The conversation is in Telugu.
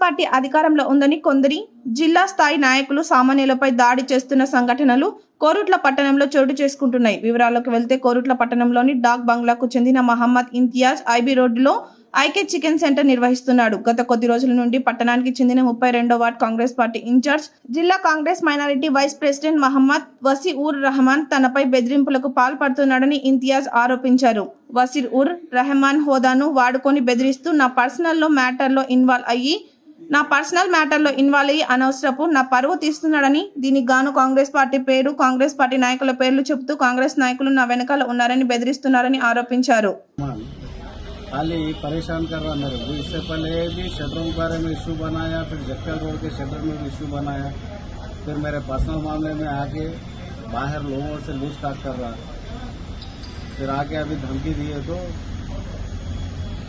పార్టీ అధికారంలో ఉందని కొందరి జిల్లా స్థాయి నాయకులు సామాన్యులపై దాడి చేస్తున్న సంఘటనలు కోరుట్ల పట్టణంలో చోటు చేసుకుంటున్నాయి. వివరాల్లోకి వెళ్తే కోరుట్ల పట్టణంలోని డాక్ బంగ్లాకు చెందిన మహమ్మద్ ఇంతియాజ్ ఐబీ రోడ్డులో ఐకే చికెన్ సెంటర్ నిర్వహిస్తున్నాడు. గత కొద్ది రోజుల నుండి పట్టణానికి చెందిన 32వ వార్డ్ కాంగ్రెస్ పార్టీ ఇన్ఛార్జ్, జిల్లా Congress minority vice president Mohammed Wasir ur Rehman తనపై బెదిరింపులకు పాల్పడుతున్నాడని ఇంతియాజ్ ఆరోపించారు. వసీర్ ఉర్ రెహమాన్ హోదాను వాడుకొని బెదిరిస్తూ నా పర్సనల్ మ్యాటర్లో ఇన్వాల్వ్ అయ్యి అనవసరపు నా పరువు తీస్తున్నాడని, దీనికి గాను కాంగ్రెస్ పార్టీ పేరు, కాంగ్రెస్ పార్టీ నాయకుల పేర్లు చెబుతూ కాంగ్రెస్ నాయకులు నా వెనకాల ఉన్నారని బెదిరిస్తున్నారని ఆరోపించారు. खाली परेशान कर रहा मेरे को। इससे पहले भी शटरों के बारे में इशू बनाया, फिर जक्कल रोड के शटर में भी इशू बनाया, फिर मेरे पर्सनल मामले में आके बाहर लोगों से लूज टाक कर रहा, फिर आके अभी धमकी दी है। तो